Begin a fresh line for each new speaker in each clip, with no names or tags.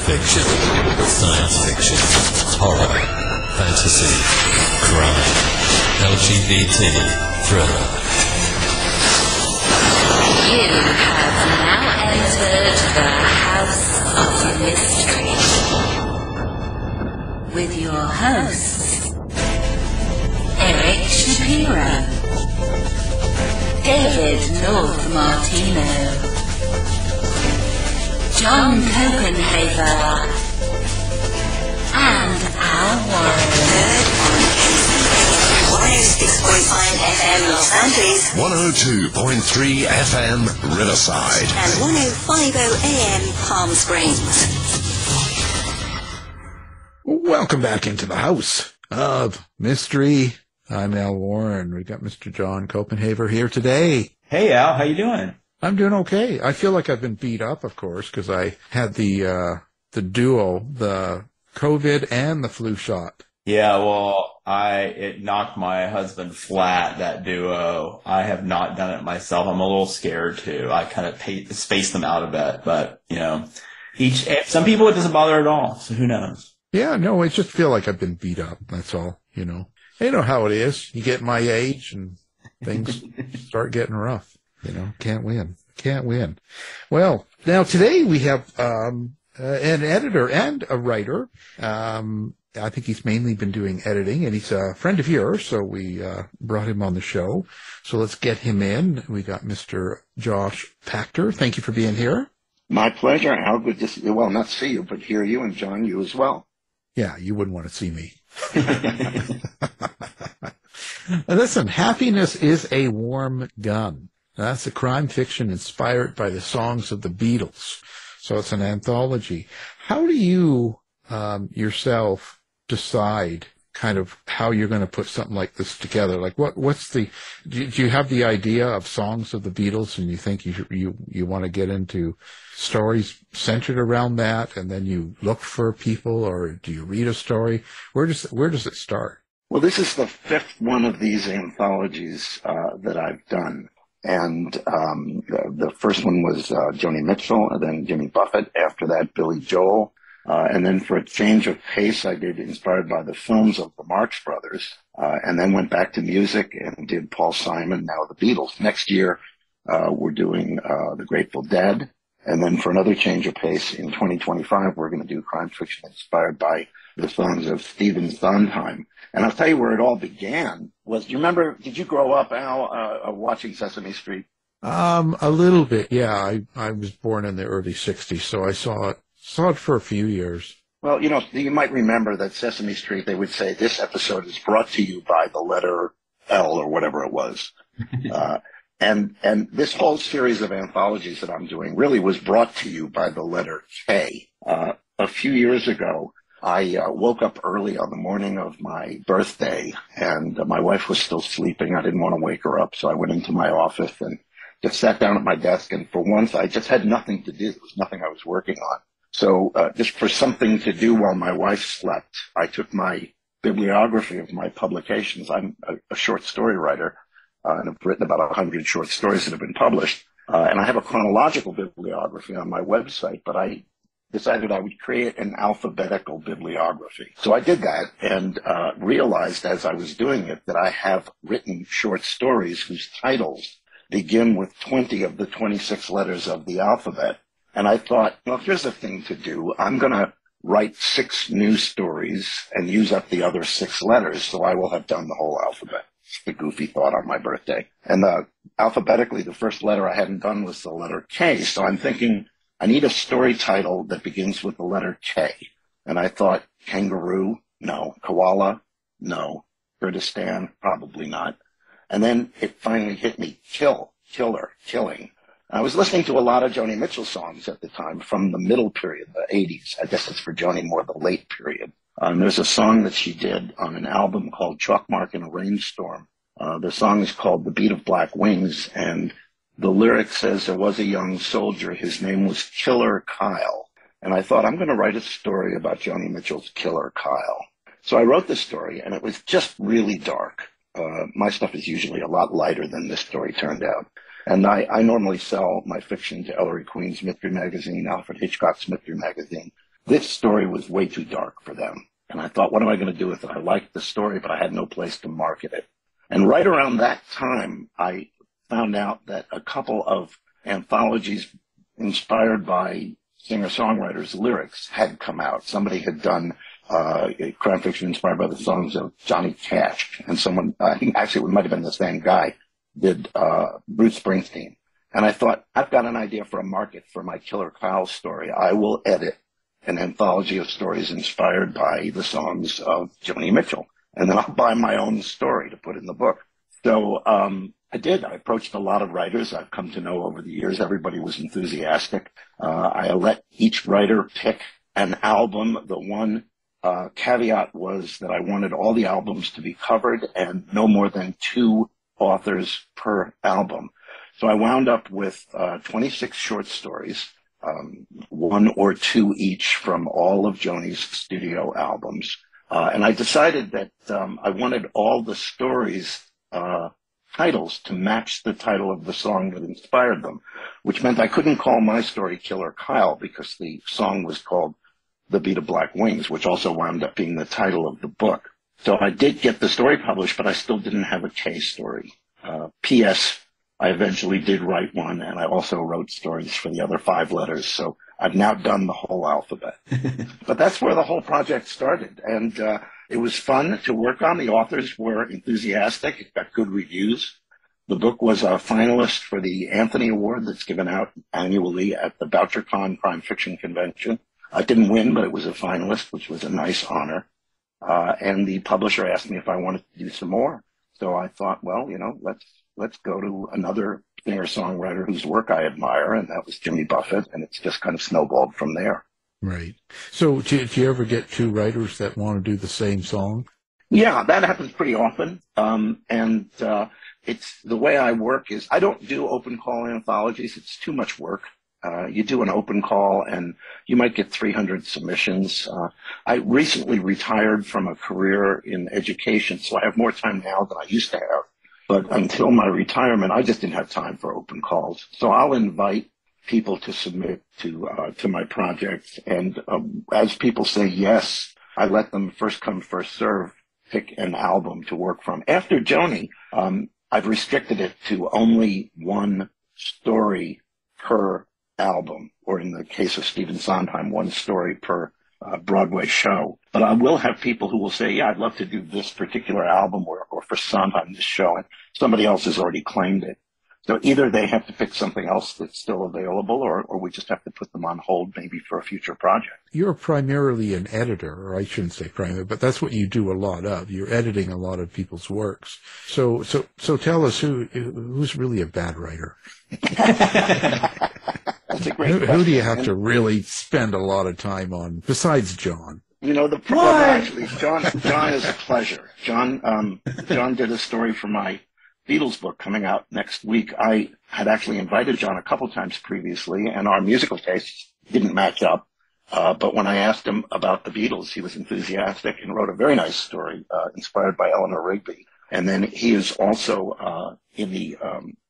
fiction, science fiction, horror, fantasy, crime, LGBT, thriller.
You have now entered the House of Mystery with your hosts, Eric Shapiro, David North Martino, John Copenhaver, and Al Warren. 106.5 FM Los Angeles,
102.3 FM Riverside,
and 105.0 AM Palm Springs.
Welcome back into the House of Mystery. I'm Al Warren. We got Mr. John Copenhaver here today.
Hey Al, how you doing?
I'm doing okay. I feel like I've been beat up, of course, because I had the duo, the COVID and the flu shot.
Yeah, well, it knocked my husband flat, that duo. I have not done it myself. I'm a little scared too. I kind of space them out a bit, but some people it doesn't bother at all. So who knows?
Yeah, no, I just feel like I've been beat up. That's all, You know how it is. You get my age and things start getting rough. Can't win. Well, now today we have an editor and a writer. I think he's mainly been doing editing, and he's a friend of yours, so we brought him on the show. So let's get him in. We got Mr. Josh Pachter. Thank you for being here.
My pleasure. How good to see you. Well, not see you, but hear you, and John, you as well.
Yeah, you wouldn't want to see me. Listen, Happiness is a Warm Gun. That's a crime fiction inspired by the songs of the Beatles. So it's an anthology. How do you yourself decide kind of how you're going to put something like this together? Like what's do you have the idea of songs of the Beatles and you think you want to get into stories centered around that, and then you look for people, or do you read a story? Where does it start?
Well, this is the fifth one of these anthologies that I've done. And the first one was Joni Mitchell, and then Jimmy Buffett. After that, Billy Joel. And then for a change of pace, I did inspired by the films of the Marx Brothers, and then went back to music and did Paul Simon, now the Beatles. Next year, we're doing the Grateful Dead. And then for another change of pace, in 2025, we're going to do crime fiction inspired by the songs of Stephen Sondheim. And I'll tell you where it all began was, did you grow up, Al, watching Sesame Street?
A little bit, yeah. I was born in the early 60s, so I saw it for a few years.
Well, you might remember that Sesame Street, they would say, this episode is brought to you by the letter L or whatever it was. And this whole series of anthologies that I'm doing really was brought to you by the letter K. A few years ago, I woke up early on the morning of my birthday, and my wife was still sleeping. I didn't want to wake her up, so I went into my office and just sat down at my desk. And for once, I just had nothing to do. There was nothing I was working on. So just for something to do while my wife slept, I took my bibliography of my publications. I'm a short story writer, and I've written about 100 short stories that have been published. And I have a chronological bibliography on my website, but I decided I would create an alphabetical bibliography. So I did that and realized as I was doing it that I have written short stories whose titles begin with 20 of the 26 letters of the alphabet. And I thought, well, here's a thing to do. I'm going to write 6 new stories and use up the other 6 letters, so I will have done the whole alphabet. The goofy thought on my birthday. And alphabetically, the first letter I hadn't done was the letter K. So I'm thinking, I need a story title that begins with the letter K. And I thought, kangaroo? No. Koala? No. Kurdistan? Probably not. And then it finally hit me, killer, killing. I was listening to a lot of Joni Mitchell songs at the time from the middle period, the 80s. I guess it's for Joni more the late period. There's a song that she did on an album called Chalk Mark in a Rainstorm. The song is called The Beat of Black Wings, and the lyric says there was a young soldier. His name was Killer Kyle. And I thought, I'm going to write a story about Joni Mitchell's Killer Kyle. So I wrote the story, and it was just really dark. My stuff is usually a lot lighter than this story turned out. And I normally sell my fiction to Ellery Queen's Mystery Magazine, Alfred Hitchcock's Mystery Magazine. this story was way too dark for them. And I thought, what am I going to do with it? I liked the story, but I had no place to market it. And right around that time, I found out that a couple of anthologies inspired by singer-songwriters' lyrics had come out. Somebody had done crime fiction inspired by the songs of Johnny Cash, and someone, I think actually it might have been the same guy, did Bruce Springsteen. And I thought, I've got an idea for a market for my Killer Kyle story. I will edit an anthology of stories inspired by the songs of Joni Mitchell, and then I'll buy my own story to put in the book. So I did. I approached a lot of writers I've come to know over the years. Everybody was enthusiastic. I let each writer pick an album. The one caveat was that I wanted all the albums to be covered and no more than 2 authors per album. So I wound up with 26 short stories, 1 or 2 each from all of Joni's studio albums. And I decided that I wanted all the stories titles to match the title of the song that inspired them, which meant I couldn't call my story Killer Kyle because the song was called The Beat of Black Wings, which also wound up being the title of the book. So I did get the story published, but I still didn't have a K story. P.S. I eventually did write one, and I also wrote stories for the other 5 letters. So I've now done the whole alphabet. But that's where the whole project started. And it was fun to work on. The authors were enthusiastic. It got good reviews. The book was a finalist for the Anthony Award that's given out annually at the BoucherCon Crime Fiction Convention. I didn't win, but it was a finalist, which was a nice honor. And the publisher asked me if I wanted to do some more. So I thought, well, let's go to another singer-songwriter whose work I admire, and that was Jimmy Buffett, and it's just kind of snowballed from there.
Right. So do you ever get 2 writers that want to do the same song?
Yeah, that happens pretty often. It's the way I work is I don't do open call anthologies. It's too much work. You do an open call and you might get 300 submissions. I recently retired from a career in education, so I have more time now than I used to have. But until my retirement, I just didn't have time for open calls. So I'll invite people to submit to my projects. And as people say yes, I let them first come, first serve, pick an album to work from. After Joni, I've restricted it to only 1 story per album, or in the case of Stephen Sondheim, 1 story per Broadway show. But I will have people who will say, yeah, I'd love to do this particular album or for Sondheim this show, and somebody else has already claimed it. So either they have to pick something else that's still available, or we just have to put them on hold maybe for a future project.
You're primarily an editor, or I shouldn't say primarily, but that's what you do a lot of. You're editing a lot of people's works. So tell us who's really a bad writer?
That's a great question.
Who do you have to really spend a lot of time on besides John?
The problem actually, John is a pleasure. John did a story for my Beatles book coming out next week. I had actually invited John a couple times previously, and our musical tastes didn't match up. But when I asked him about the Beatles, he was enthusiastic and wrote a very nice story inspired by Eleanor Rigby. And then he is also in the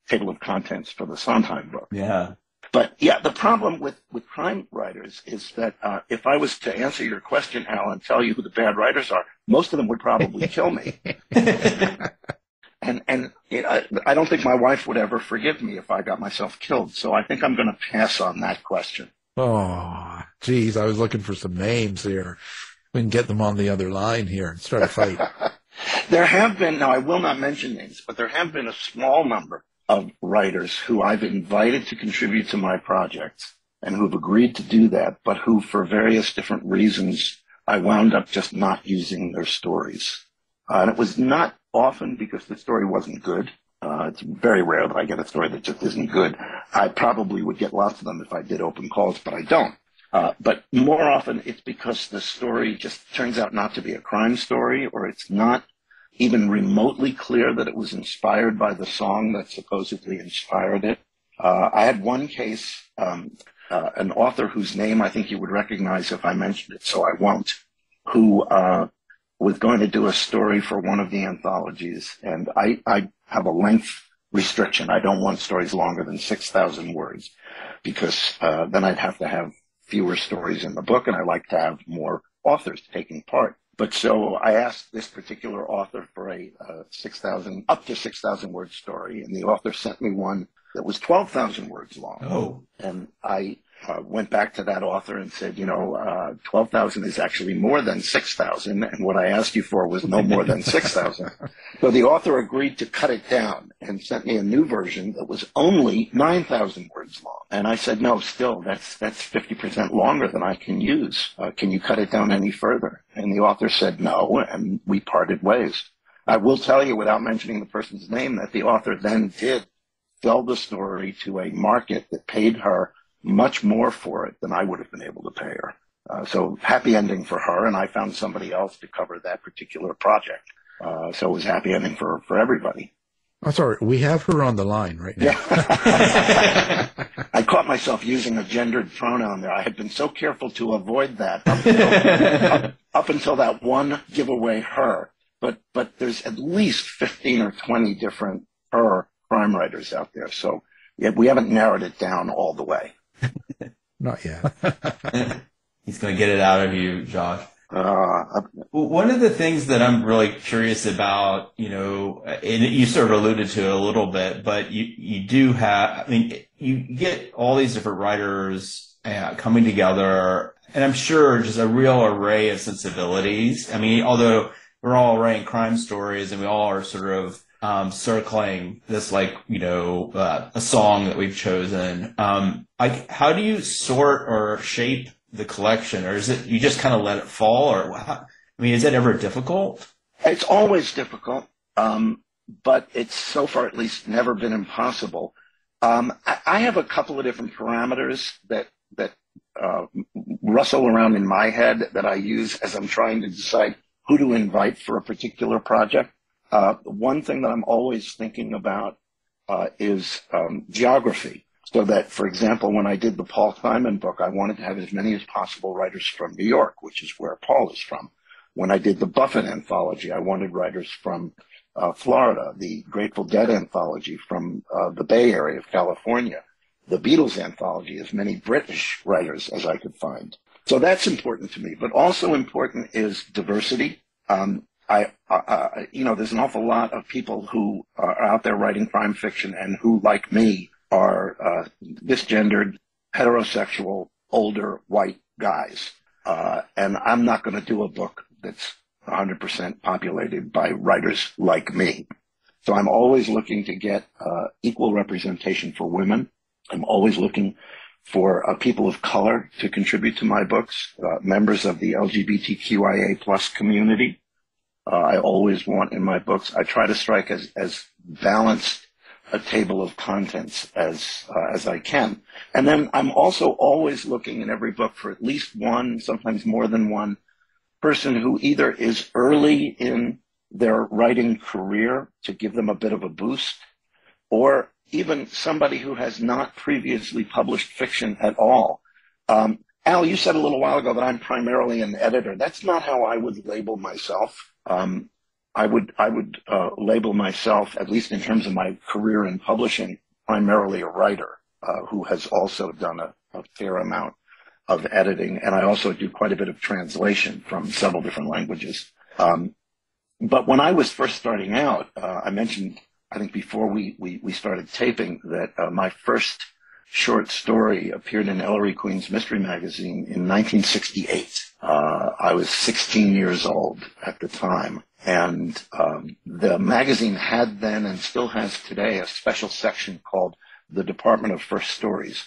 table of contents for the Sondheim book.
Yeah.
But yeah, the problem with crime writers is that if I was to answer your question, Al, and tell you who the bad writers are, most of them would probably kill me. And I don't think my wife would ever forgive me if I got myself killed. So I think I'm going to pass on that question.
Oh, geez, I was looking for some names here. We can get them on the other line here and start a fight.
There have been, now I will not mention names, but there have been a small number of writers who I've invited to contribute to my projects and who've agreed to do that, but who for various different reasons, I wound up just not using their stories. And it was not often because the story wasn't good. It's very rare that I get a story that just isn't good. I probably would get lots of them if I did open calls, but I don't. But more often it's because the story just turns out not to be a crime story, or it's not even remotely clear that it was inspired by the song that supposedly inspired it. I had one case, an author whose name I think you would recognize if I mentioned it, so I won't, who was going to do a story for one of the anthologies, and I have a length restriction. I don't want stories longer than 6,000 words, because then I'd have to have fewer stories in the book, and I like to have more authors taking part. But so I asked this particular author for a up to 6,000 word story, and the author sent me one that was 12,000 words long.
Oh.
And I went back to that author and said, 12,000 is actually more than 6,000, and what I asked you for was no more than 6,000. So the author agreed to cut it down and sent me a new version that was only 9,000 words long. And I said, no, still, that's 50% longer than I can use. Can you cut it down any further? And the author said no, and we parted ways. I will tell you, without mentioning the person's name, that the author then did sell the story to a market that paid her much more for it than I would have been able to pay her. So happy ending for her, and I found somebody else to cover that particular project. So it was happy ending for everybody.
Oh, sorry, we have her on the line right now.
Yeah. I caught myself using a gendered pronoun there. I had been so careful to avoid that up until that one giveaway her. But there's at least 15 or 20 different her crime writers out there. So yeah, we haven't narrowed it down all the way.
Not yet.
He's going to get it out of you, Josh. One of the things that I'm really curious about, and you sort of alluded to it a little bit, but you do have, you get all these different writers coming together, and I'm sure just a real array of sensibilities. Although we're all writing crime stories and we all are sort of circling this, a song that we've chosen. How do you sort or shape the collection, or is it you just kind of let it fall, or is it ever difficult?
It's always difficult, but it's so far at least never been impossible. I have a couple of different parameters that rustle around in my head that I use as I'm trying to decide who to invite for a particular project. One thing that I'm always thinking about is geography. So that, for example, when I did the Paul Simon book, I wanted to have as many as possible writers from New York, which is where Paul is from. When I did the Buffett anthology, I wanted writers from Florida, the Grateful Dead anthology from the Bay Area of California, the Beatles anthology, as many British writers as I could find. So that's important to me. But also important is diversity. There's an awful lot of people who are out there writing crime fiction and who, like me, are misgendered, heterosexual, older, white guys. And I'm not going to do a book that's 100% populated by writers like me. So I'm always looking to get equal representation for women. I'm always looking for people of color to contribute to my books, members of the LGBTQIA plus community. I always want in my books, I try to strike as balanced a table of contents as I can. And then I'm also always looking in every book for at least one, sometimes more than one, person who either is early in their writing career to give them a bit of a boost, or even somebody who has not previously published fiction at all. Al, you said a little while ago that I'm primarily an editor. That's not how I would label myself. I would label myself, at least in terms of my career in publishing, primarily a writer who has also done a fair amount of editing, and I also do quite a bit of translation from several different languages. But when I was first starting out, I mentioned, I think before we started taping, that my first short story appeared in Ellery Queen's Mystery Magazine in 1968. I was 16 years old at the time. And the magazine had then and still has today a special section called the Department of First Stories,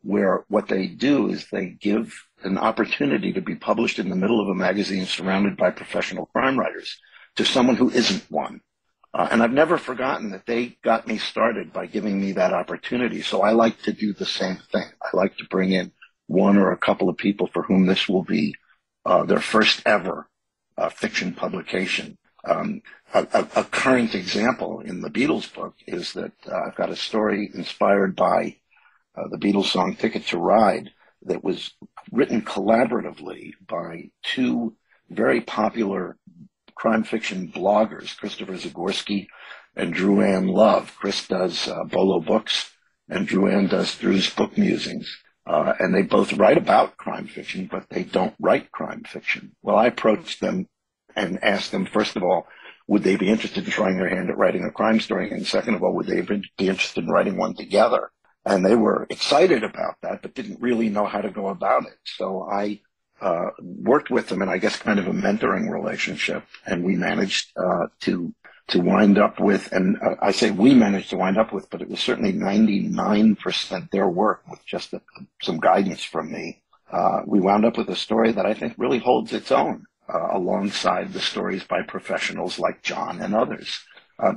where what they do is they give an opportunity to be published in the middle of a magazine surrounded by professional crime writers to someone who isn't one. And I've never forgotten that they got me started by giving me that opportunity. So I like to do the same thing. I like to bring in one or a couple of people for whom this will be their first ever fiction publication. A current example in the Beatles book is that I've got a story inspired by the Beatles song Ticket to Ride that was written collaboratively by two very popular crime fiction bloggers, Kristopher Zgorski and Drew Ann Love. Chris does Bolo Books, and Drew Ann does Drew's Book Musings. And they both write about crime fiction, but they don't write crime fiction. Well, I approached them and asked them, first of all, would they be interested in trying their hand at writing a crime story? And second of all, would they be interested in writing one together? And they were excited about that, but didn't really know how to go about it. So I worked with them in, I guess, kind of a mentoring relationship, and we managed to wind up with, and I say we managed to wind up with, but it was certainly 99% their work with just some guidance from me. We wound up with a story that I think really holds its own alongside the stories by professionals like John and others.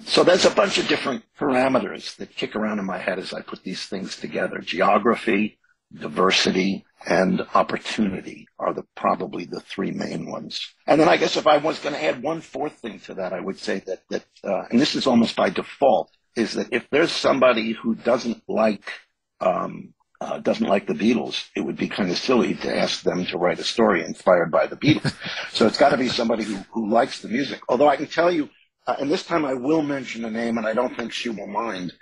So there's a bunch of different parameters that kick around in my head as I put these things together. Geography, diversity, and opportunity are probably the three main ones. And then I guess if I was going to add one fourth thing to that, I would say that and this is almost by default, is that if there's somebody who doesn't like the Beatles, it would be kind of silly to ask them to write a story inspired by the Beatles. So it's got to be somebody who likes the music. Although I can tell you, and this time I will mention a name, and I don't think she will mind.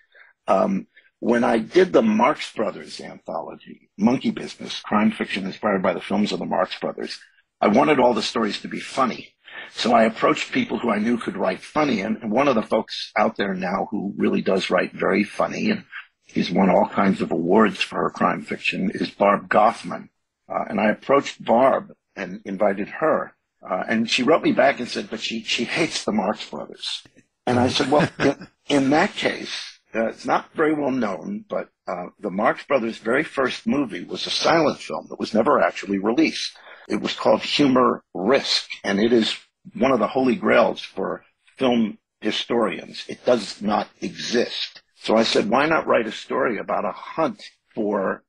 When I did the Marx Brothers anthology, Monkey Business, crime fiction inspired by the films of the Marx Brothers, I wanted all the stories to be funny. So I approached people who I knew could write funny, and one of the folks out there now who really does write very funny, and he's won all kinds of awards for her crime fiction, is Barb Goffman. And I approached Barb and invited her. And she wrote me back and said, but she hates the Marx Brothers. And I said, well, in that case, it's not very well known, but the Marx Brothers' very first movie was a silent film that was never actually released. It was called Humor Risk, and it is one of the holy grails for film historians. It does not exist. So I said, why not write a story about a hunt for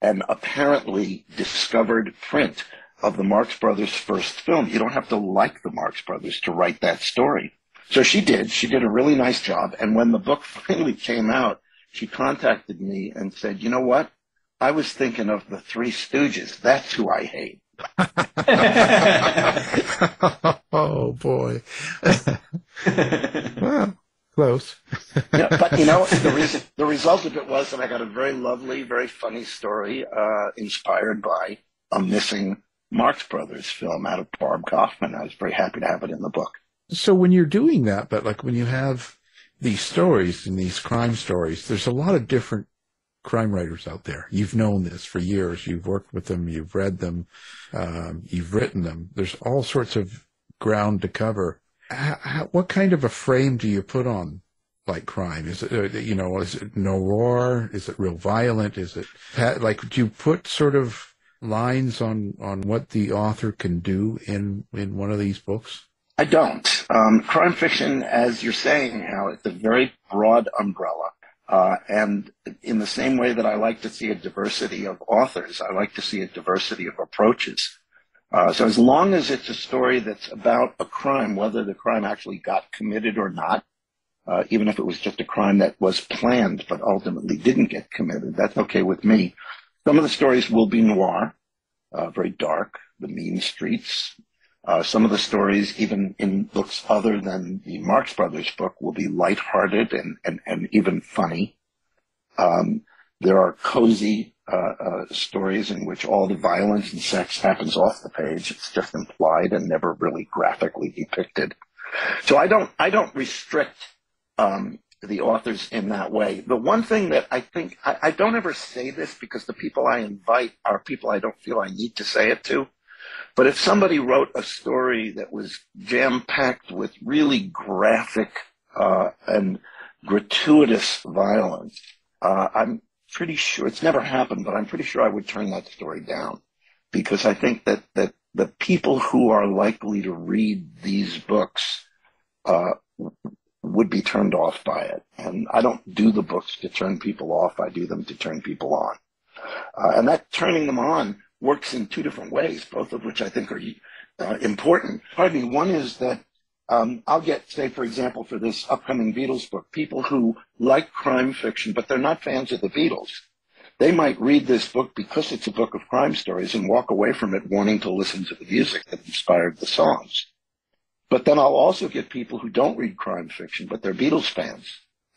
an apparently discovered print of the Marx Brothers' first film? You don't have to like the Marx Brothers to write that story. So she did. She did a really nice job. And when the book finally came out, she contacted me and said, you know what? I was thinking of the Three Stooges. That's who I hate.
Oh, boy. Well, close.
Yeah, but, the result of it was that I got a very lovely, very funny story inspired by a missing Marx Brothers film out of Barb Goffman. I was very happy to have it in the book.
So when you're doing that, but like when you have these stories and these crime stories, there's a lot of different crime writers out there. You've known this for years. You've worked with them. You've read them. You've written them. There's all sorts of ground to cover. What kind of a frame do you put on like crime? Is it, is it noir? Is it real violent? Is it like, do you put sort of lines on what the author can do in one of these books?
I don't. Crime fiction, as you're saying, Hal, it's a very broad umbrella. And in the same way that I like to see a diversity of authors, I like to see a diversity of approaches. So as long as it's a story that's about a crime, whether the crime actually got committed or not, even if it was just a crime that was planned but ultimately didn't get committed, that's okay with me. Some of the stories will be noir, very dark, the mean streets. Some of the stories, even in books other than the Marx Brothers book, will be lighthearted and even funny. There are cozy stories in which all the violence and sex happens off the page. It's just implied and never really graphically depicted. So I don't restrict the authors in that way. The one thing that I think, I don't ever say this because the people I invite are people I don't feel I need to say it to. But if somebody wrote a story that was jam-packed with really graphic and gratuitous violence, I'm pretty sure, it's never happened, but I'm pretty sure I would turn that story down. Because I think that the people who are likely to read these books would be turned off by it. And I don't do the books to turn people off, I do them to turn people on. And that turning them on works in two different ways, both of which I think are important. Pardon me. One is that I'll get, say, for example, for this upcoming Beatles book, people who like crime fiction, but they're not fans of the Beatles. They might read this book because it's a book of crime stories and walk away from it wanting to listen to the music that inspired the songs. But then I'll also get people who don't read crime fiction, but they're Beatles fans.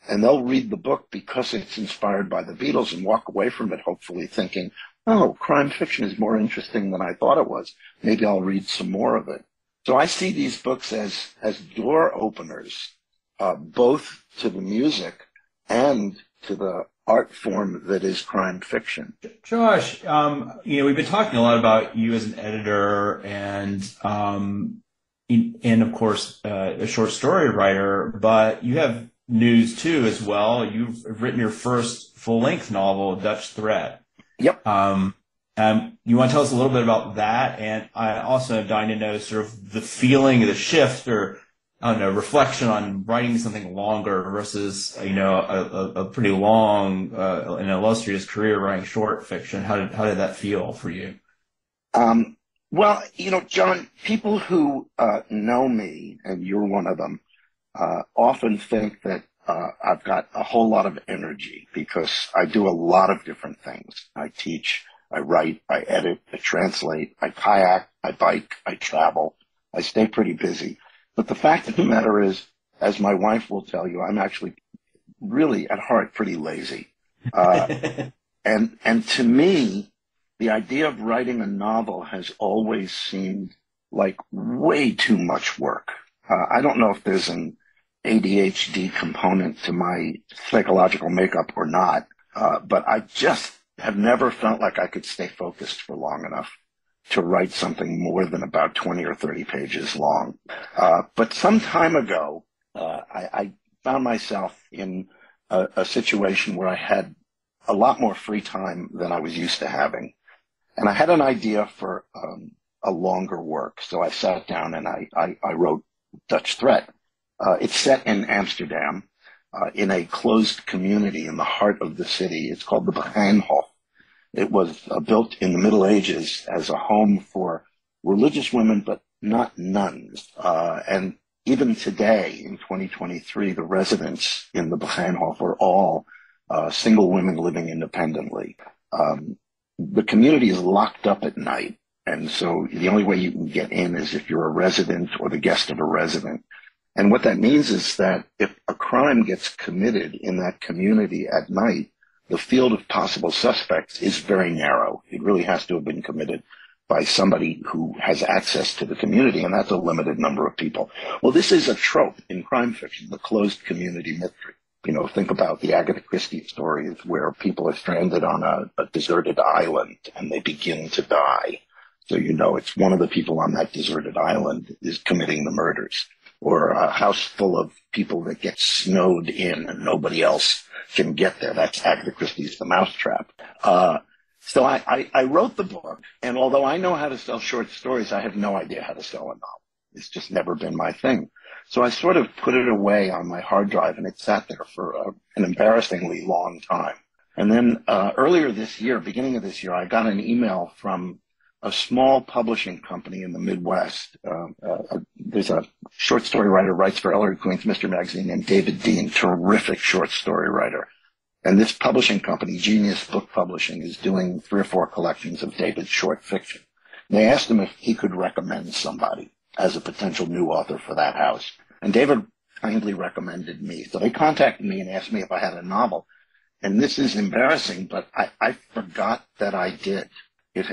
and they'll read the book because it's inspired by the Beatles and walk away from it hopefully thinking, oh, crime fiction is more interesting than I thought it was. Maybe I'll read some more of it. So I see these books as door openers, both to the music and to the art form that is crime fiction.
Josh, we've been talking a lot about you as an editor and of course, a short story writer, but you have news too as well. You've written your first full-length novel, Dutch Threat.
Yep.
You want to tell us a little bit about that? And I also am dying to know sort of the feeling, the shift, or I don't know, reflection on writing something longer versus, a pretty long, and illustrious career writing short fiction. How did that feel for you?
Well, John, people who know me, and you're one of them, often think that I've got a whole lot of energy because I do a lot of different things. I teach, I write, I edit, I translate, I kayak, I bike, I travel. I stay pretty busy. But the fact of the matter is, as my wife will tell you, I'm actually really at heart pretty lazy. And to me, the idea of writing a novel has always seemed like way too much work. I don't know if there's an ADHD component to my psychological makeup or not, but I just have never felt like I could stay focused for long enough to write something more than about 20 or 30 pages long. But some time ago, I found myself in a situation where I had a lot more free time than I was used to having. And I had an idea for a longer work. So I sat down and I wrote Dutch Threat. It's set in Amsterdam, in a closed community in the heart of the city. It's called the Bijenhof. It was built in the Middle Ages as a home for religious women, but not nuns. And even today, in 2023, the residents in the Bijenhof are all single women living independently. The community is locked up at night, and so the only way you can get in is if you're a resident or the guest of a resident. And what that means is that if a crime gets committed in that community at night, the field of possible suspects is very narrow. It really has to have been committed by somebody who has access to the community, and that's a limited number of people. Well, this is a trope in crime fiction, the closed community mystery. Think about the Agatha Christie stories where people are stranded on a deserted island and they begin to die. So it's one of the people on that deserted island is committing the murders. Or a house full of people that get snowed in and nobody else can get there. That's Agatha Christie's The Mousetrap. So I wrote the book, and although I know how to sell short stories, I have no idea how to sell a novel. It's just never been my thing. So I sort of put it away on my hard drive, and it sat there for an embarrassingly long time. And then earlier this year, beginning of this year, I got an email from a small publishing company in the Midwest. There's a short story writer, writes for Ellery Queen's Mystery Magazine, named David Dean, terrific short story writer. And this publishing company, Genius Book Publishing, is doing 3 or 4 collections of David's short fiction. And they asked him if he could recommend somebody as a potential new author for that house. And David kindly recommended me. So they contacted me and asked me if I had a novel. And this is embarrassing, but I forgot that I did. It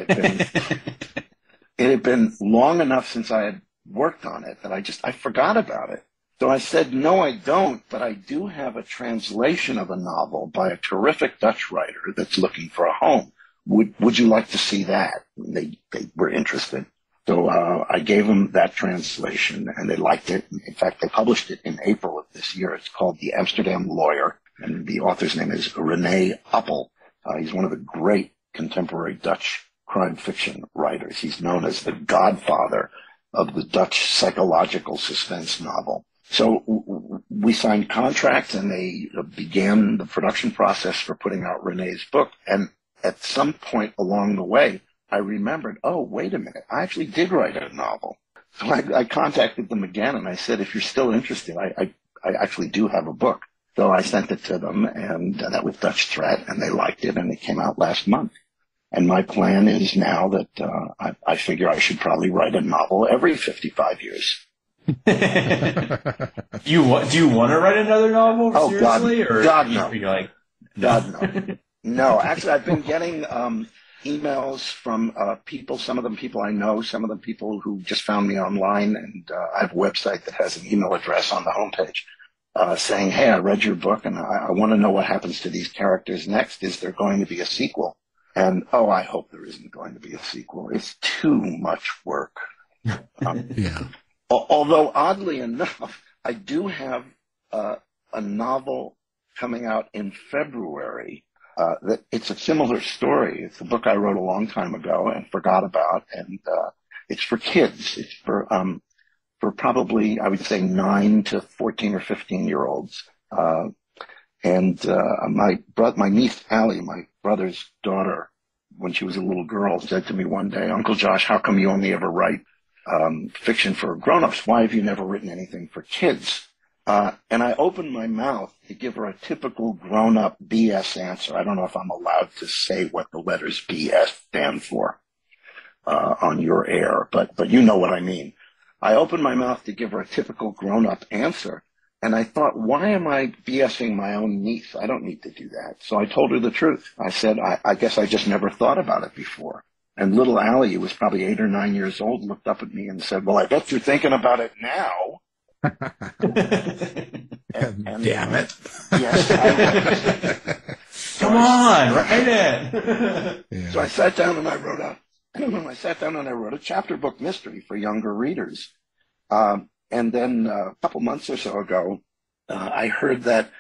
had been long enough since I had worked on it that I forgot about it. So I said, no, I don't, but I do have a translation of a novel by a terrific Dutch writer that's looking for a home. Would you like to see that? And they were interested. So I gave them that translation, and they liked it. In fact, they published it in April of this year. It's called The Amsterdam Lawyer, and the author's name is René Appel. He's one of the great contemporary Dutch crime fiction writers. He's known as the godfather of the Dutch psychological suspense novel. So we signed contracts, and they began the production process for putting out René's book. And at some point along the way, I remembered, oh, wait a minute, I actually did write a novel. So I contacted them again, and I said, if you're still interested, I actually do have a book. So I sent it to them, and that was Dutch Threat, and they liked it, and it came out last month. And my plan is now that I figure I should probably write a novel every 55 years.
Do you want to write another novel?
Oh,
Seriously?
God,
or
no.
you're like,
God, no. No, actually, I've been getting emails from people, some of them people I know, some of them people who just found me online, and I have a website that has an email address on the homepage saying, hey, I read your book, and I want to know what happens to these characters next. Is there going to be a sequel? And, I hope there isn't going to be a sequel. It's too much work.
Yeah.
Although, oddly enough, I do have a novel coming out in February. That it's a similar story. It's a book I wrote a long time ago and forgot about, and it's for kids. It's for probably, I would say, 9 to 14 or 15-year-olds. My niece Allie, my brother's daughter, when she was a little girl, said to me one day, Uncle Josh, how come you only ever write fiction for grown-ups? Why have you never written anything for kids? And I opened my mouth to give her a typical grown-up BS answer. I don't know if I'm allowed to say what the letters BS stand for on your air, but you know what I mean. I opened my mouth to give her a typical grown-up answer, and I thought, why am I BSing my own niece? I don't need to do that. So I told her the truth. I said, I guess I just never thought about it before. And little Allie, who was probably 8 or 9 years old, looked up at me and said, well, I bet you're thinking about it now. and
Damn it.
Yes.
come on, write it.
Yeah.
So I sat down and I wrote a chapter book mystery for younger readers. And then a couple months or so ago, I heard that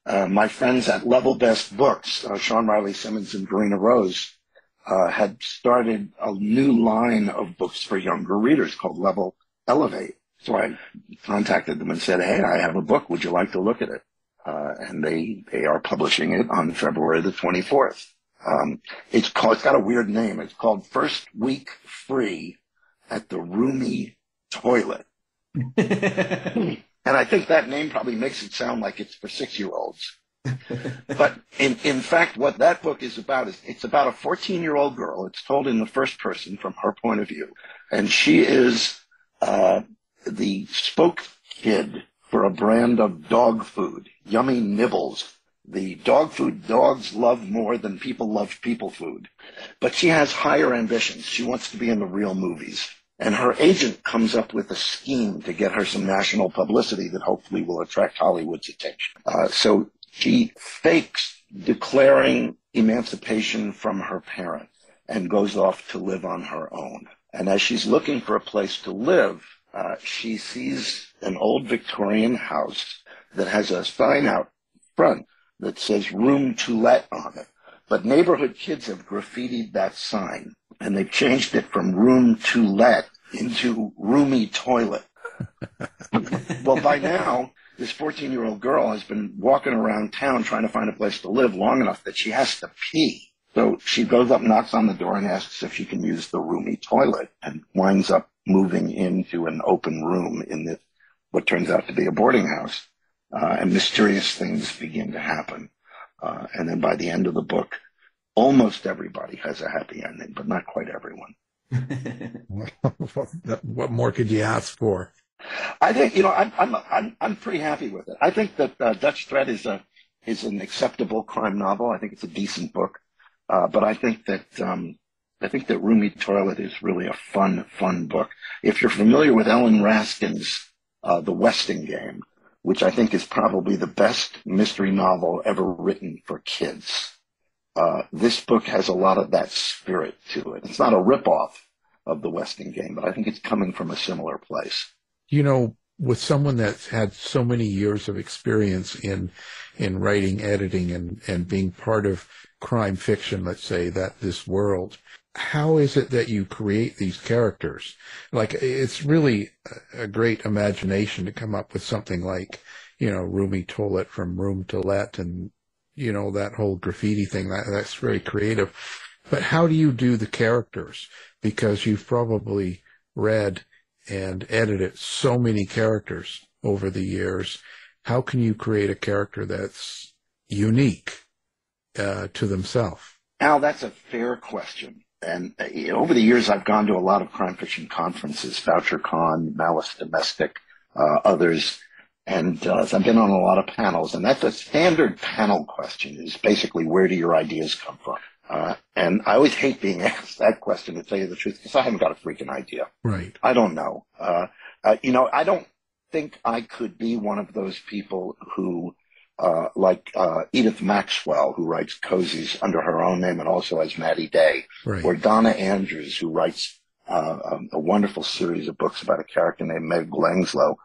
my friends at Level Best Books, Sean Riley Simmons and Verena Rose, had started a new line of books for younger readers called Level Elevate. So I contacted them and said, hey, I have a book. Would you like to look at it? And they are publishing it on February the 24th. It's got a weird name. It's called First Week Free at the Roomy Toilet. And I think that name probably makes it sound like it's for 6-year-olds. But in fact, what that book is about is it's about a 14-year-old girl. It's told in the first person from her point of view. And she is the spoke kid for a brand of dog food, Yummy Nibbles. The dog food dogs love more than people love people food. But she has higher ambitions. She wants to be in the real movies. And her agent comes up with a scheme to get her some national publicity that hopefully will attract Hollywood's attention. So she fakes declaring emancipation from her parents and goes off to live on her own. And as she's looking for a place to live, she sees an old Victorian house that has a sign out front that says room to let on it. But neighborhood kids have graffitied that sign, and they've changed it from room to let into roomy toilet. Well, by now, this 14-year-old girl has been walking around town trying to find a place to live long enough that she has to pee. So she goes up, knocks on the door, and asks if she can use the roomy toilet, and winds up moving into an open room in what turns out to be a boarding house. And mysterious things begin to happen. And then by the end of the book, almost everybody has a happy ending, but not quite everyone.
What more could you ask for?
I think, I'm pretty happy with it. I think that Dutch Threat is an acceptable crime novel. I think it's a decent book. But I think that Roomy Toilet is really a fun book. If you're familiar with Ellen Raskin's The Westing Game, which I think is probably the best mystery novel ever written for kids, this book has a lot of that spirit to it. It's not a ripoff of The Westing Game, but I think it's coming from a similar place.
With someone that's had so many years of experience in writing, editing, and being part of crime fiction, let's say, this world, how is it that you create these characters? Like, it's really a great imagination to come up with something like, Roomy Toilet from Room to Let, and, that whole graffiti thing. That's very creative. But how do you do the characters? Because you've probably read and edited so many characters over the years. How can you create a character that's unique to themselves?
Al, that's a fair question. And over the years, I've gone to a lot of crime fiction conferences, VoucherCon, Malice Domestic, others. And so I've been on a lot of panels, and that's a standard panel question is basically, where do your ideas come from? And I always hate being asked that question, to tell you the truth, because I haven't got a freaking idea.
Right.
I don't know. I don't think I could be one of those people who, like Edith Maxwell, who writes cozies under her own name and also as Maddie Day,
Right.
or Donna Andrews, who writes a wonderful series of books about a character named Meg Langslow.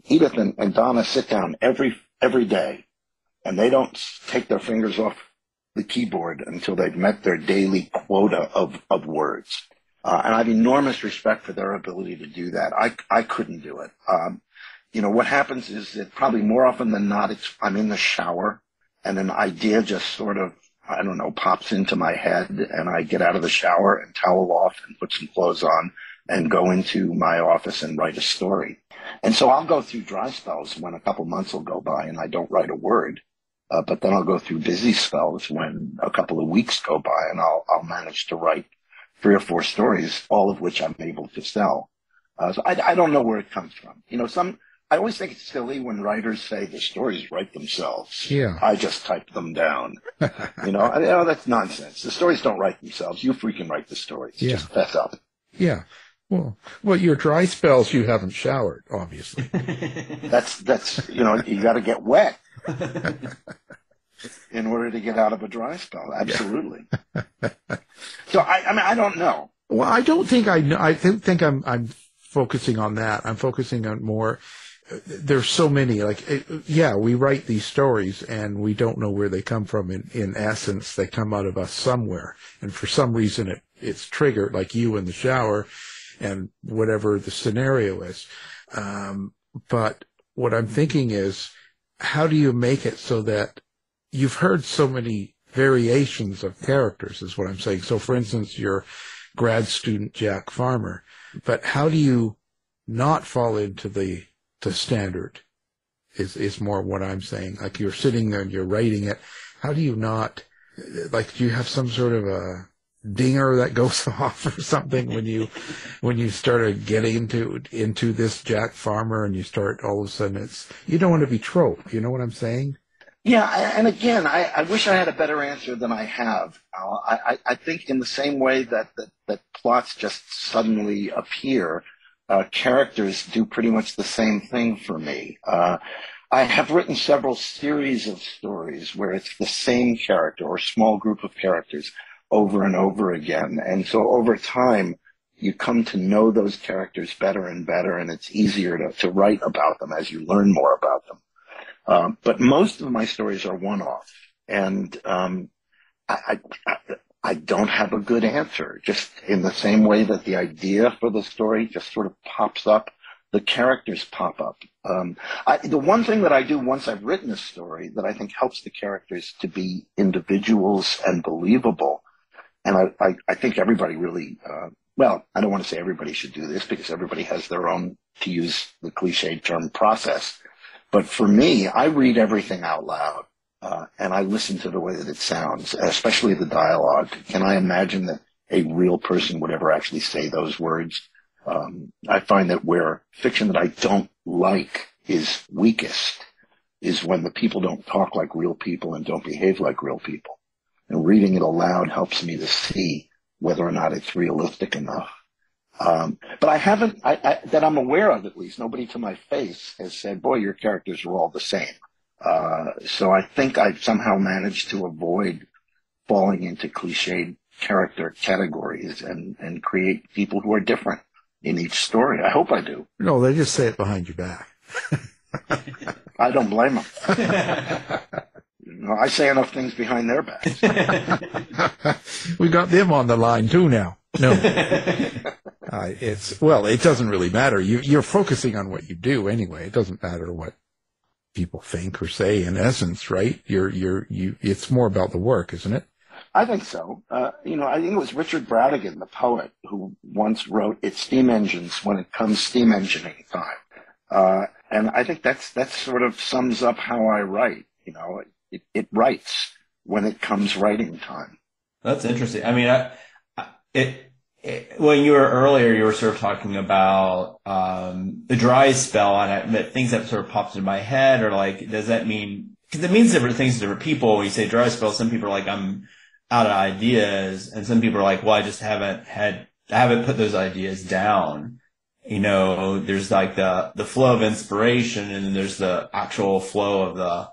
Edith and Donna sit down every day, and they don't take their fingers off the keyboard until they've met their daily quota of words. And I have enormous respect for their ability to do that. I couldn't do it. What happens is that probably more often than not, I'm in the shower and an idea just sort of, I don't know, pops into my head, and I get out of the shower and towel off and put some clothes on and go into my office and write a story. And so I'll go through dry spells when a couple months will go by and I don't write a word. But then I'll go through busy spells when a couple of weeks go by and I'll manage to write 3 or 4 stories, all of which I'm able to sell. So I don't know where it comes from. I always think it's silly when writers say the stories write themselves.
Yeah.
I just type them down. That's nonsense. The stories don't write themselves. You freaking write the stories.
Yeah.
Just fess up.
Yeah. Well, your dry spells, you haven't showered, obviously.
That's you got to get wet in order to get out of a dry spell. Absolutely. So I don't know.
Well, I don't think I know. I think I'm focusing on that. I'm focusing on more. There's so many. We write these stories and we don't know where they come from. In essence, they come out of us somewhere, and for some reason it's triggered, like you in the shower, and whatever the scenario is. But what I'm thinking is, how do you make it so that you've heard so many variations of characters, is what I'm saying. So, for instance, your grad student, Jack Farmer, but how do you not fall into the standard is more what I'm saying. Like, you're sitting there and you're writing it. How do you not, do you have some sort of a dinger that goes off or something when you started getting into this Jack Farmer, and you start, all of a sudden you don't want to be trope. You know what I'm saying?
Yeah, and again, I wish I had a better answer than I have. I think in the same way that plots just suddenly appear, characters do pretty much the same thing for me. I have written several series of stories where it's the same character or small group of characters over and over again. And so over time, you come to know those characters better and better, and it's easier to write about them as you learn more about them. But most of my stories are one-off, and I don't have a good answer. Just in the same way that the idea for the story just sort of pops up, the characters pop up. The one thing that I do once I've written a story that I think helps the characters to be individuals and believable, and I think everybody really, I don't want to say everybody should do this because everybody has their own, to use the cliched term, process. But for me, I read everything out loud, and I listen to the way that it sounds, especially the dialogue. Can I imagine that a real person would ever actually say those words? I find that where fiction that I don't like is weakest is when the people don't talk like real people and don't behave like real people. And reading it aloud helps me to see whether or not it's realistic enough. But I haven't, that I'm aware of at least, nobody to my face has said, boy, your characters are all the same. So I think I've somehow managed to avoid falling into cliched character categories and create people who are different in each story. I hope I do.
No, they just say it behind your back.
I don't blame them. I say enough things behind their backs.
We got them on the line too now. No. It doesn't really matter. You're focusing on what you do anyway. It doesn't matter what people think or say in essence, right? It's more about the work, isn't it?
I think so. I think it was Richard Bracken, the poet, who once wrote, "It's steam engines when it comes steam engineering time." And I think that sort of sums up how I write. It writes when it comes writing time.
That's interesting. I mean, When you were earlier, you were sort of talking about the dry spell, and things that sort of popped into my head are like, does that mean, because it means different things to different people. When you say dry spell, some people are like, I'm out of ideas, and some people are like, well, I just I haven't put those ideas down. There's like the flow of inspiration, and then there's the actual flow of the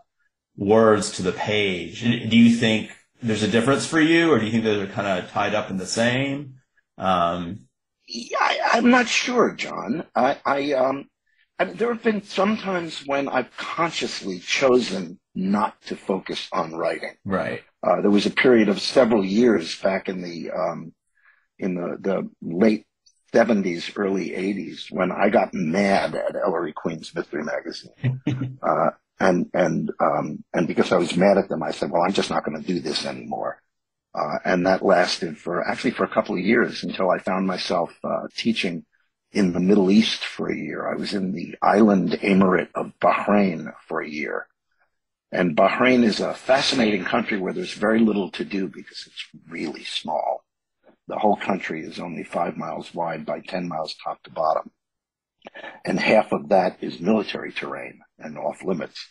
words to the page. Do you think there's a difference for you, or do you think those are kind of tied up in the same?
Yeah, I'm not sure, John. I mean, there have been some times when I've consciously chosen not to focus on writing.
Right.
There was a period of several years back in the late 70s, early 80s, when I got mad at Ellery Queen's Mystery Magazine. And because I was mad at them, I said, well, I'm just not going to do this anymore. And that lasted for a couple of years until I found myself teaching in the Middle East for a year. I was in the island emirate of Bahrain for a year. And Bahrain is a fascinating country where there's very little to do because it's really small. The whole country is only 5 miles wide by 10 miles top to bottom. And half of that is military terrain and off limits.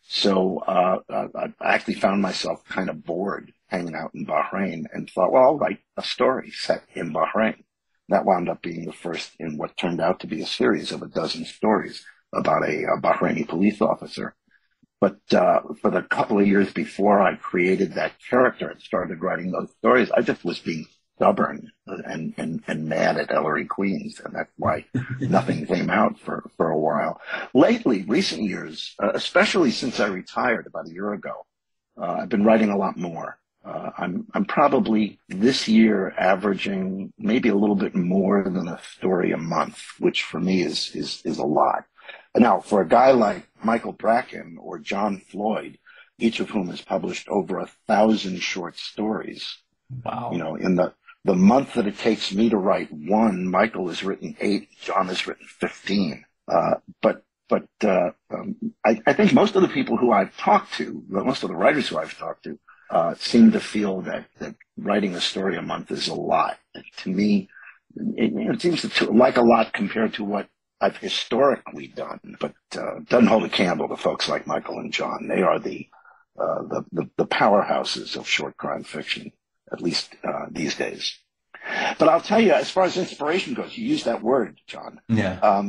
So I actually found myself kind of bored hanging out in Bahrain and thought, well, I'll write a story set in Bahrain. That wound up being the first in what turned out to be a series of a dozen stories about a Bahraini police officer. But for the couple of years before I created that character and started writing those stories, I just was being stubborn and mad at Ellery Queens, and that's why nothing came out for a while. Lately, recent years, especially since I retired about a year ago, I've been writing a lot more. I'm probably this year averaging maybe a little bit more than a story a month, which for me is a lot. Now, for a guy like Michael Bracken or John Floyd, each of whom has published over 1,000 short stories.
Wow.
In the month that it takes me to write one, Michael has written 8, John has written 15. But I think most of the people who I've talked to, most of the writers who I've talked to, seem to feel that writing a story a month is a lot. And to me, it seems like a lot compared to what I've historically done, but doesn't hold a candle to folks like Michael and John. They are the powerhouses of short crime fiction, at least these days. But I'll tell you, as far as inspiration goes, you use that word, John.
Yeah.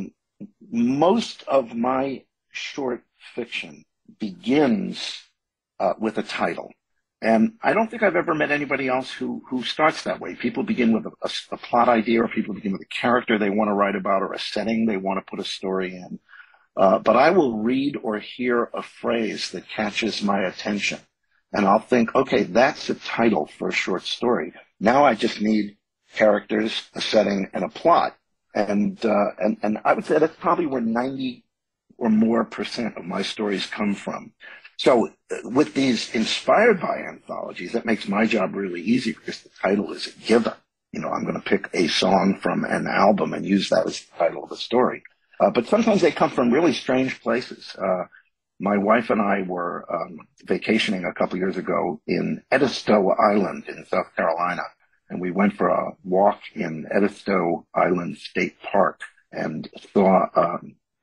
Most of my short fiction begins with a title. And I don't think I've ever met anybody else who starts that way. People begin with a plot idea, or people begin with a character they want to write about, or a setting they want to put a story in. But I will read or hear a phrase that catches my attention, and I'll think, okay, that's a title for a short story. Now I just need characters, a setting, and a plot. And I would say that's probably where 90% or more of my stories come from. So with these inspired by anthologies, that makes my job really easy because the title is a given. I'm going to pick a song from an album and use that as the title of a story. But sometimes they come from really strange places. My wife and I were vacationing a couple years ago in Edisto Island in South Carolina. And we went for a walk in Edisto Island State Park and saw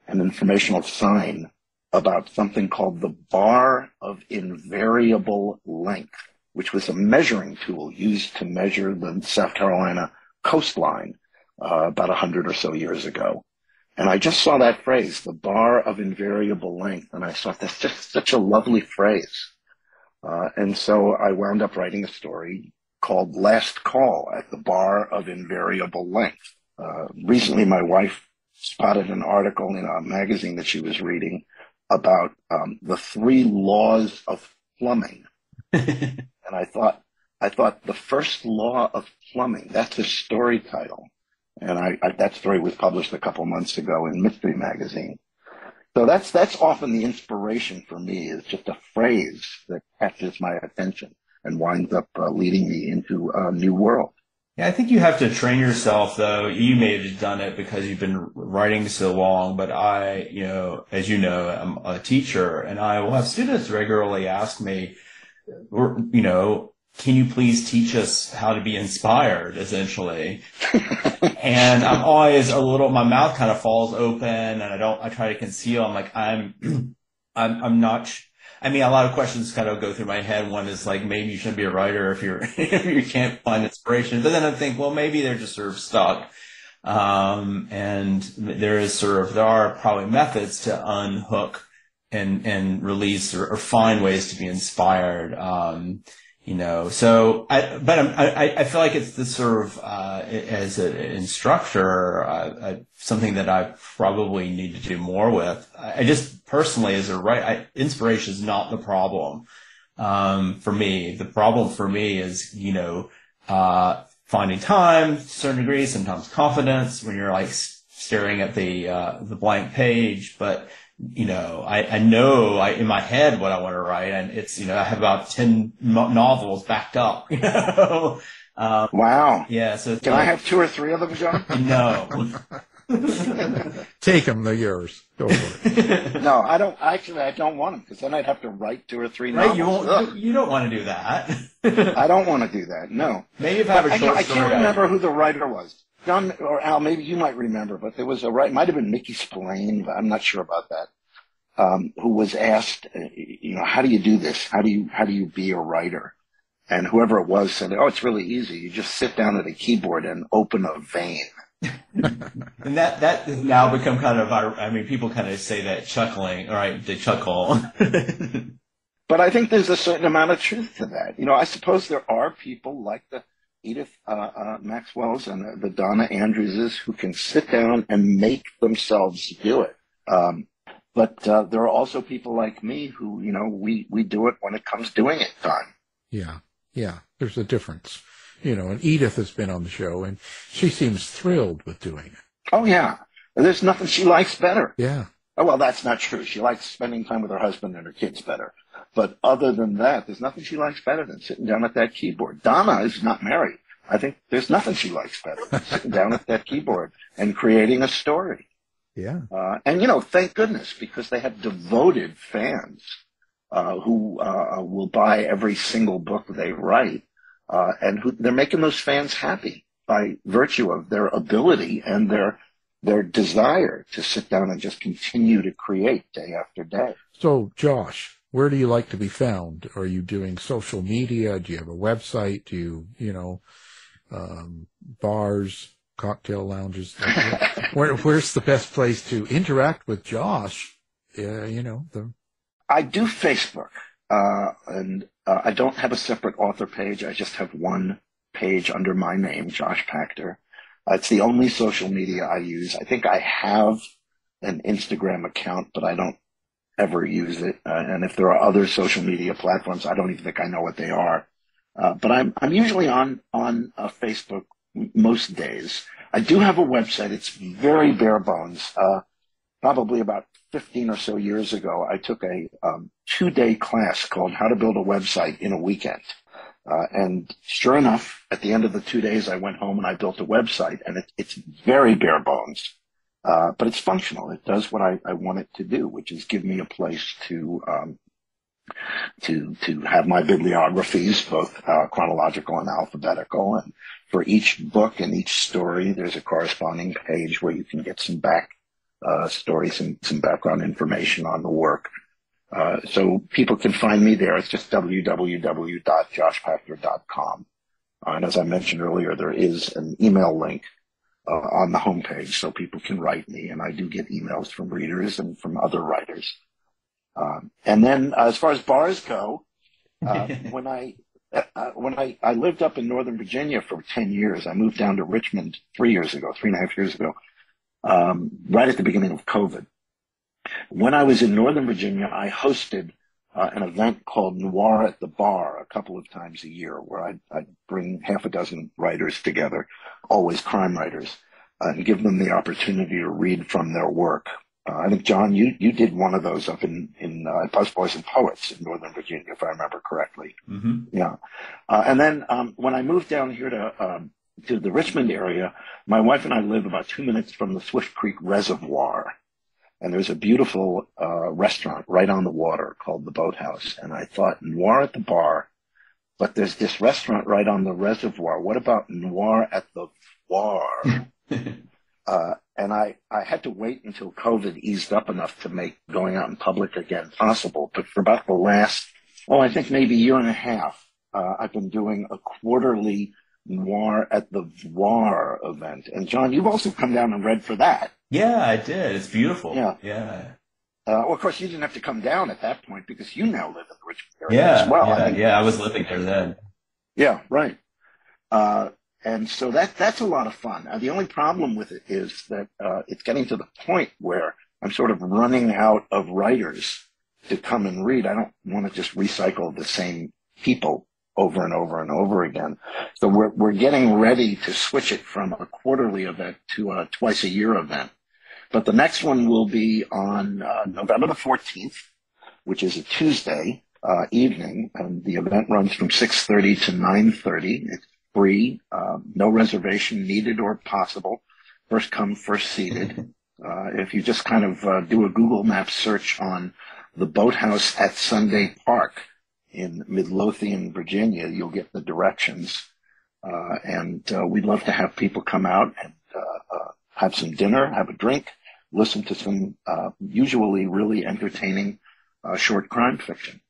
an informational sign about something called the Bar of Invariable Length, which was a measuring tool used to measure the South Carolina coastline about 100 or so years ago. And I just saw that phrase, the Bar of Invariable Length, and I thought that's just such a lovely phrase. And so I wound up writing a story called Last Call at the Bar of Invariable Length. Recently, my wife spotted an article in a magazine that she was reading about the 3 laws of plumbing. And I thought the first law of plumbing, that's a story title. And that story was published a couple months ago in Mystery Magazine. So that's often the inspiration for me, is just a phrase that catches my attention and winds up leading me into a new world.
Yeah, I think you have to train yourself, though. You may have just done it because you've been writing so long, but I, as you know, I'm a teacher, and I will have students regularly ask me, can you please teach us how to be inspired, essentially? And I'm always my mouth kind of falls open, and I try to conceal. I'm like, I'm not, I mean, a lot of questions kind of go through my head. One is like, maybe you shouldn't be a writer if if you can't find inspiration. But then I think, well, maybe they're just sort of stuck. And there are probably methods to unhook and release or find ways to be inspired. So I feel like it's this sort of, as an instructor, something that I probably need to do more with. I just personally, as a writer, inspiration is not the problem, for me. The problem for me is, finding time to a certain degree, sometimes confidence when you're like staring at the blank page, but I know in my head what I want to write, and it's, I have about 10 novels backed up,
Wow.
Yeah. So
can I have 2 or 3 of them, John?
No.
Take them, they're yours. Go for it.
No, I don't. Actually, I don't want them, because then I'd have to write 2 or 3
Right?
novels.
You don't want to do that.
I don't want to do that. No.
Maybe if I have a short
I
story.
can't remember who the writer was. John or Al, maybe you might remember, but there was a writer, might have been Mickey Spillane, but I'm not sure about that, who was asked, how do you do this? How do you be a writer? And whoever it was said, oh, it's really easy. You just sit down at a keyboard and open a vein.
And that has now become kind of, people kind of say that chuckling, right? They chuckle.
But I think there's a certain amount of truth to that. I suppose there are people like the Edith Maxwell's and the Donna Andrewses who can sit down and make themselves do it. But there are also people like me who, we do it when it comes doing it time.
Yeah. There's a difference. And Edith has been on the show, and she seems thrilled with doing it.
Oh, yeah. There's nothing she likes better.
Yeah.
Oh, well, that's not true. She likes spending time with her husband and her kids better. But other than that, there's nothing she likes better than sitting down at that keyboard. Donna is not married. I think there's nothing she likes better than sitting down at that keyboard and creating a story.
Yeah.
And, thank goodness, because they have devoted fans who will buy every single book they write. And they're making those fans happy by virtue of their ability and their desire to sit down and just continue to create day after day.
So, Josh, where do you like to be found? Are you doing social media? Do you have a website? Do you, bars, cocktail lounges? Where's the best place to interact with Josh?
I do Facebook, and I don't have a separate author page. I just have one page under my name, Josh Pachter. It's the only social media I use. I think I have an Instagram account, but I don't ever use it. And if there are other social media platforms, I don't even think I know what they are. But I'm usually on Facebook most days. I do have a website. It's very bare bones. Probably about 15 or so years ago, I took a 2-day class called How to Build a Website in a Weekend. And sure enough, at the end of the 2 days, I went home and I built a website, and it's very bare bones. But it's functional. It does what I want it to do, which is give me a place to have my bibliographies, both chronological and alphabetical. And for each book and each story, there's a corresponding page where you can get some stories and some background information on the work. So people can find me there. It's just www.joshpachter.com. And as I mentioned earlier, there is an email link on the homepage, so people can write me, and I do get emails from readers and from other writers. And then as far as bars go, when I lived up in Northern Virginia for 10 years, I moved down to Richmond 3.5 years ago, right at the beginning of COVID. When I was in Northern Virginia, I hosted an event called Noir at the Bar a couple of times a year, where I'd bring half a dozen writers together, always crime writers, and give them the opportunity to read from their work. I think, John, you did one of those up in Busboys and Poets in Northern Virginia, if I remember correctly.
Mm-hmm.
Yeah. And then when I moved down here to the Richmond area, my wife and I live about 2 minutes from the Swift Creek Reservoir. And there's a beautiful restaurant right on the water called the Boathouse. And I thought, Noir at the Bar, but there's this restaurant right on the reservoir. What about Noir at the Voir? And I had to wait until COVID eased up enough to make going out in public again possible. But for about the last, I think maybe year and a half, I've been doing a quarterly Noir at the Voir event. And John, you've also come down and read for that.
Yeah, I did. It's beautiful.
Yeah. Well, of course, you didn't have to come down at that point because you now live in the Richmond area as well.
I was living there then.
Yeah, right. And so that's a lot of fun. The only problem with it is that it's getting to the point where I'm sort of running out of writers to come and read. I don't want to just recycle the same people over and over and over again. So we're getting ready to switch it from a quarterly event to a twice a year event. But the next one will be on November the 14th, which is a Tuesday evening, and the event runs from 6:30 to 9:30. It's free, no reservation needed or possible. First come, first seated. If you just kind of do a Google Maps search on the Boathouse at Sunday Park in Midlothian, Virginia, you'll get the directions. And we'd love to have people come out and have some dinner, have a drink, listen to some usually really entertaining short crime fiction.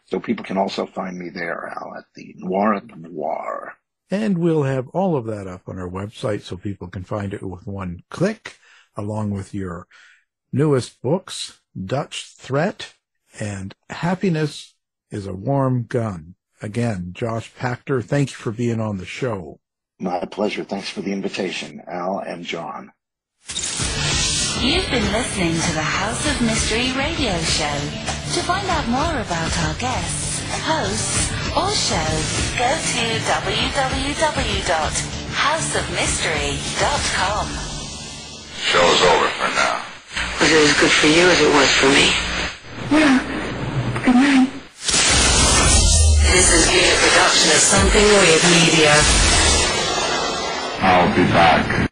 So people can also find me there, Al, at the Noir at the Voir.
And we'll have all of that up on our website so people can find it with one click, along with your newest books, Dutch Threat and Happiness is a Warm Gun. Again, Josh Pachter, thank you for being on the show.
My pleasure. Thanks for the invitation, Al and John.
You've been listening to the House of Mystery radio show. To find out more about our guests, hosts, or shows, go to www.houseofmystery.com.
Show's over for now.
Was it as good for you as it was for me?
Well, good night.
This has been a production of Something Weird Media.
I'll be back.